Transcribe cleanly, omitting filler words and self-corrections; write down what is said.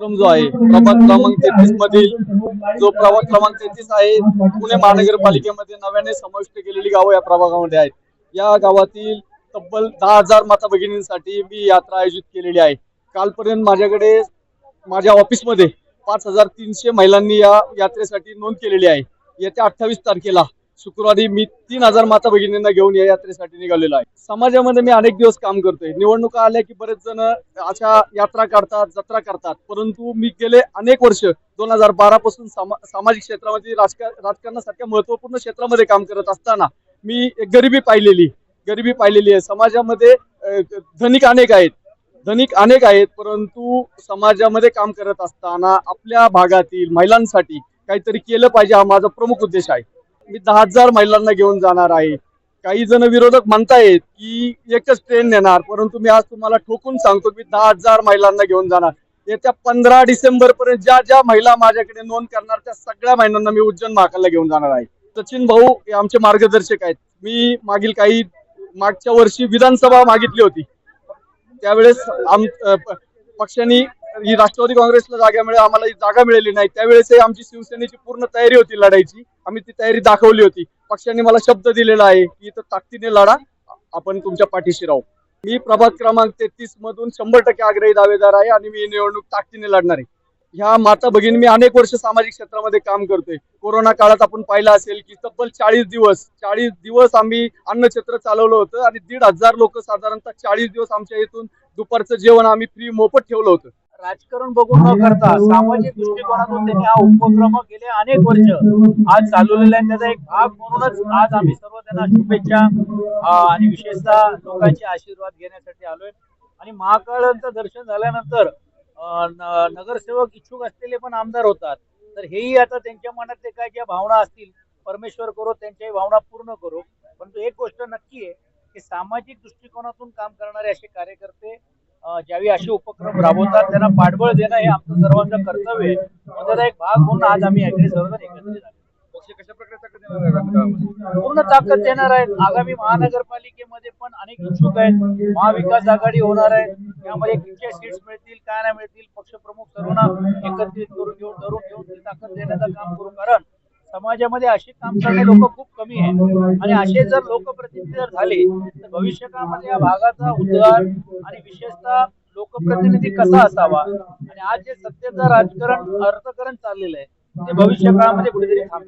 उपक्रम जो आहे प्रभाग क्रमांक 33 मधील जो प्रभाग क्रमांक 33 आहे पुणे महानगरपालिकेमध्ये नव्याने समाविष्ट केलेली गावं या प्रभागामध्ये आहेत. या गावातील तब्बल 10,000 माता भगिनींसाठी मी यात्रा आयोजित केलेली आहे. कालपर्यंत माझ्याकडे माझ्या ऑफिसमध्ये 5,300 महिलांनी या यात्रेसाठी नोंद केलेली आहे. येत्या 28 तारखेला शुक्रवारी मी 3,000 माता भगिनींना घेऊन या यात्रेसाठी निघालेलो आहे. समाजामध्ये मी अनेक दिवस काम करतोय. निवडणुका आल्या की बरेच जण अशा यात्रा काढतात, जत्रा करतात, परंतु मी गेले अनेक वर्ष 2012 पासून सामाजिक क्षेत्रामध्ये राजकारणासारख्या महत्त्वपूर्ण क्षेत्रामध्ये काम करत असताना मी एक गरिबी पाहिलेली आहे. समाजामध्ये धनिक अनेक आहेत, परंतु समाजामध्ये काम करत असताना आपल्या भागातील महिलांसाठी काहीतरी केलं पाहिजे हा माझा प्रमुख उद्देश आहे. मी 10,000 महिलांना घेऊन जाणार आहे. काही जण विरोधक म्हणतायत की एकच ट्रेन नेणार, परंतु मी आज तुम्हाला ठोकून सांगतो मी 10,000 महिलांना घेऊन जाणार. येत्या 15 डिसेंबर पर्यंत ज्या ज्या महिला माझ्याकडे नोंद करणार त्या सगळ्या महिलांना मी उज्जैन महाकालला घेऊन जाणार आहे. सचिन भाऊ हे आमचे मार्गदर्शक आहेत. मी मागच्या वर्षी विधानसभा मागितली होती. त्यावेळेस पक्षांनी ही राष्ट्रवादी काँग्रेसला आम्हाला जागा मिळाली नाही. त्यावेळेसही आमची शिवसेनेची पूर्ण तयारी होती लढायची. आम्ही ती तयारी दाखवली होती. पक्षांनी मला शब्द दिलेला आहे की इथं ताकदीने लढा, आपण तुमच्या पाठीशी राहू. मी प्रभाग क्रमांक 33 मधून 100% आग्रही दावेदार आहे आणि मी निवडणूक ताकदीने लढणार आहे. ह्या माता भगिनी मी अनेक वर्ष सामाजिक क्षेत्रामध्ये काम करतोय. कोरोना काळात आपण पाहिलं असेल की तब्बल 40 दिवस आम्ही अन्नछत्र चालवलं होतं आणि 1,500 लोक साधारणतः 40 दिवस आमच्या इथून दुपारचं जेवण आम्ही फ्री मोफत ठेवलं होतं. राजकारण बघून न करता सामाजिक दृष्टिकोनातून त्यांनी हा उपक्रम गेले अनेक वर्ष आज चालवलेला आहे. त्याचा एक भाग म्हणूनच आज आम्ही सर्व त्यांना शुभेच्छा आणि विशेषतः लोकांचे आशीर्वाद घेण्यासाठी आलोय. आणि महाकाळाचं दर्शन झाल्यानंतर नगरसेवक इच्छुक असलेले पण आमदार होतात, तर हेही आता त्यांच्या मनातले काय ज्या भावना असतील परमेश्वर करो त्यांच्याही भावना पूर्ण करो. परंतु एक गोष्ट नक्की आहे की सामाजिक दृष्टिकोनातून काम करणारे असे कार्यकर्ते ज्यावेळी असे उपक्रम राबवतात त्यांना पाठबळ देणं हे आमचं सर्वांचं कर्तव्य आहे. त्याचा एक भाग म्हणून आज आम्ही सर्वजण एकत्रित झालो. पक्ष कशा प्रकारे ताकद देणार आहे? पूर्ण ताकद देणार आहेत. आगामी महानगरपालिकेमध्ये पण अनेक इच्छुक आहेत. महाविकास आघाडी होणार आहे. त्यामध्ये किती सीट्स मिळतील काय नाही मिळतील पक्षप्रमुख सर्वांना एकत्रित करून घेऊन ती ताकद देण्याचं काम करू. कारण समाजामध्ये अशी काम करणारे लोक खूप कमी आहेत आणि असे जर लोकप्रतिनिधी जर झाले तर भविष्य काळामध्ये या भागाचा उद्धार आणि विशेषतः लोकप्रतिनिधी कसा असावा आणि आज जे सत्तेचं राजकारण अर्थकारण चाललेलं आहे ते भविष्य काळामध्ये कुठेतरी थांबेल.